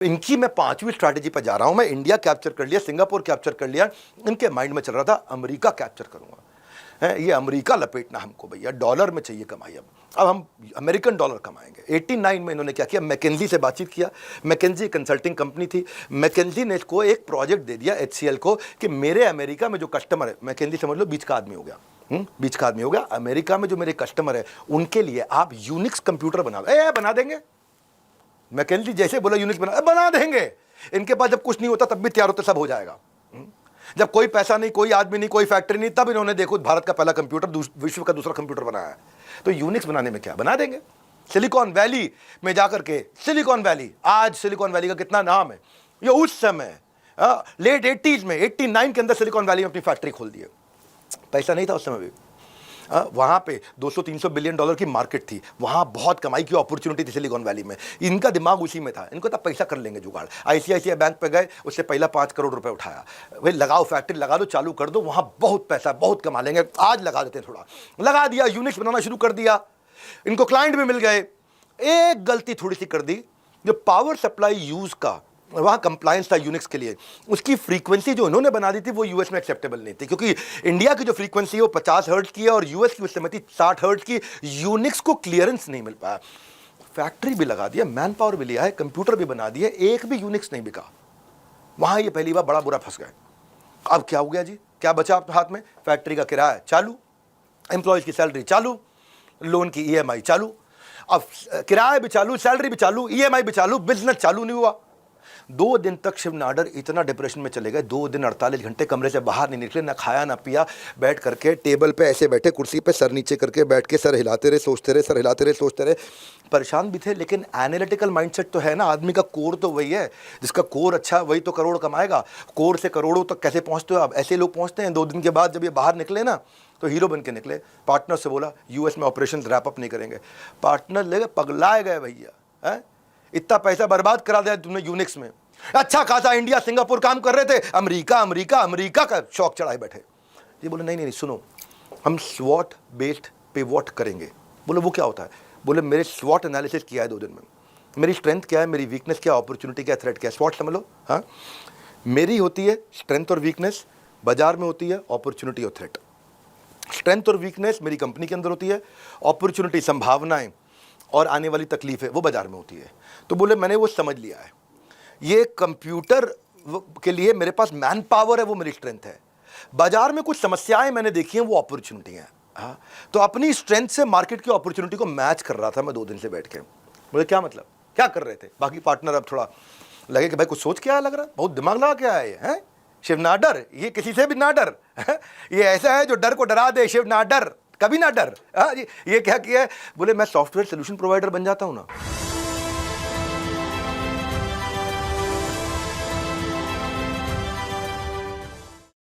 इनकी मैं 5वीं स्ट्रैटेजी पर जा रहा हूं। मैं इंडिया कैप्चर कर लिया, सिंगापुर कैप्चर कर लिया, इनके माइंड में चल रहा था अमेरिका कैप्चर करूंगा। है ये अमेरिका लपेटना हमको भैया, डॉलर में चाहिए कमाई। अब हम अमेरिकन डॉलर कमाएंगे। 89 में इन्होंने क्या किया, मैकेंजी से बातचीत किया। मैकेंजी कंसल्टिंग कंपनी थी। मैकेंजी ने इसको एक प्रोजेक्ट दे दिया HCL को कि मेरे अमेरिका में जो कस्टमर है, मैकेंजी समझ लो बीच का आदमी हो गया, बीच का आदमी हो गया। अमेरिका में जो मेरे कस्टमर है उनके लिए आप यूनिक्स कंप्यूटर बना देंगे। मैकेंजी जैसे बोला यूनिक्स बना देंगे। इनके पास जब कुछ नहीं होता तब भी तैयार होते, सब हो जाएगा। जब कोई पैसा नहीं, कोई आदमी नहीं, कोई फैक्ट्री नहीं, तब इन्होंने देखो भारत का पहला कंप्यूटर विश्व का दूसरा कंप्यूटर बनाया है। तो यूनिक्स बनाने में क्या बना देंगे। सिलिकॉन वैली में जाकर के, सिलिकॉन वैली, आज सिलिकॉन वैली का कितना नाम है। ये उस समय लेट 80s में, 89 के अंदर सिलिकॉन वैली में अपनी फैक्ट्री खोल दी है। पैसा नहीं था उस समय भी। वहाँ पे 200-300 बिलियन डॉलर की मार्केट थी। वहाँ बहुत कमाई की अपॉर्चुनिटी थी सिलिकॉन वैली में। इनका दिमाग उसी में था। इनको तो पैसा कर लेंगे जुगाड़। ICICI बैंक पे गए, उससे पहला 5 करोड़ रुपए उठाया। भाई लगाओ, फैक्ट्री लगा दो, चालू कर दो, वहाँ बहुत पैसा, बहुत कमा लेंगे। आज लगा देते हैं, थोड़ा लगा दिया, यूनिक्स बनाना शुरू कर दिया। इनको क्लाइंट भी मिल गए। एक गलती थोड़ी सी कर दी, जो पावर सप्लाई यूज का वहाँ कंप्लायंस था यूनिक्स के लिए, उसकी फ्रीक्वेंसी जो इन्होंने बना दी थी वो यूएस में एक्सेप्टेबल नहीं थी। क्योंकि इंडिया की जो फ्रीक्वेंसी है वो 50 हर्ट्ज की है और यूएस की उस समय थी 60 हर्ट्ज की। यूनिक्स को क्लियरेंस नहीं मिल पाया। फैक्ट्री भी लगा दिया, मैन पावर भी लिया है, कंप्यूटर भी बना दिए, एक भी यूनिक्स नहीं बिका। वहाँ ये पहली बार बड़ा बुरा फंस गए। अब क्या हो गया जी, क्या बचा आपके हाथ में। फैक्ट्री का किराया चालू, एम्प्लॉयज़ की सैलरी चालू, लोन की EMI चालू। अब किराया भी चालू, सैलरी भी चालू, EMI भी चालू, बिजनेस चालू नहीं हुआ। 2 दिन तक शिव नाडर इतना डिप्रेशन में चले गए। 2 दिन 48 घंटे कमरे से बाहर नहीं निकले, ना खाया ना पिया। बैठ करके टेबल पे ऐसे बैठे, कुर्सी पे सर नीचे करके बैठ के सर हिलाते रहे, सोचते रहे, सर हिलाते रहे, सोचते रहे। परेशान भी थे, लेकिन एनालिटिकल माइंडसेट तो है ना। आदमी का कोर तो वही है, जिसका कोर अच्छा वही तो करोड़ कमाएगा। कोर से करोड़ों तक कैसे पहुँचते हो आप। ऐसे लोग पहुँचते हैं। 2 दिन के बाद जब ये बाहर निकले ना तो हीरो बन के निकले। पार्टनर से बोला US में ऑपरेशन रैप अप नहीं करेंगे। पार्टनर ले गए, पगलाए गए भैया। है इतना पैसा बर्बाद करा दिया तुमने यूनिक्स में। अच्छा खासा इंडिया सिंगापुर काम कर रहे थे, अमेरिका अमेरिका अमेरिका का शौक चढ़ाए बैठे। ये बोले नहीं नहीं सुनो, हम स्वॉट बेस्ड पिवॉट करेंगे। बोले वो क्या होता है। बोले मेरे स्वॉट एनालिसिस किया है 2 दिन में। मेरी स्ट्रेंथ क्या है, मेरी वीकनेस क्या, अपॉर्चुनिटी क्या, थ्रेट क्या। स्वॉट समझ लो। हाँ, मेरी होती है स्ट्रेंथ और वीकनेस, बाजार में होती है अपॉर्चुनिटी और थ्रेट। स्ट्रेंथ और वीकनेस मेरी कंपनी के अंदर होती है, अपॉर्चुनिटी संभावनाएं और आने वाली तकलीफें वो बाजार में होती है। तो बोले मैंने वो समझ लिया है। ये कंप्यूटर के लिए मेरे पास मैन पावर है, वो मेरी स्ट्रेंथ है। बाजार में कुछ समस्याएं मैंने देखी हैं, वो अपॉर्चुनिटी हैं। हाँ, तो अपनी स्ट्रेंथ से मार्केट की अपॉर्चुनिटी को मैच कर रहा था मैं 2 दिन से बैठ के। बोले क्या मतलब, क्या कर रहे थे। बाकी पार्टनर अब थोड़ा लगे कि भाई कुछ सोच के आया, लग रहा बहुत दिमाग लगा के आया है। शिव ना डर, ये किसी से भी ना डर। ये ऐसा है जो डर को डरा दे। शिव ना डर, कभी ना डर। ये क्या किया है। बोले मैं सॉफ्टवेयर सोल्यूशन प्रोवाइडर बन जाता हूँ ना।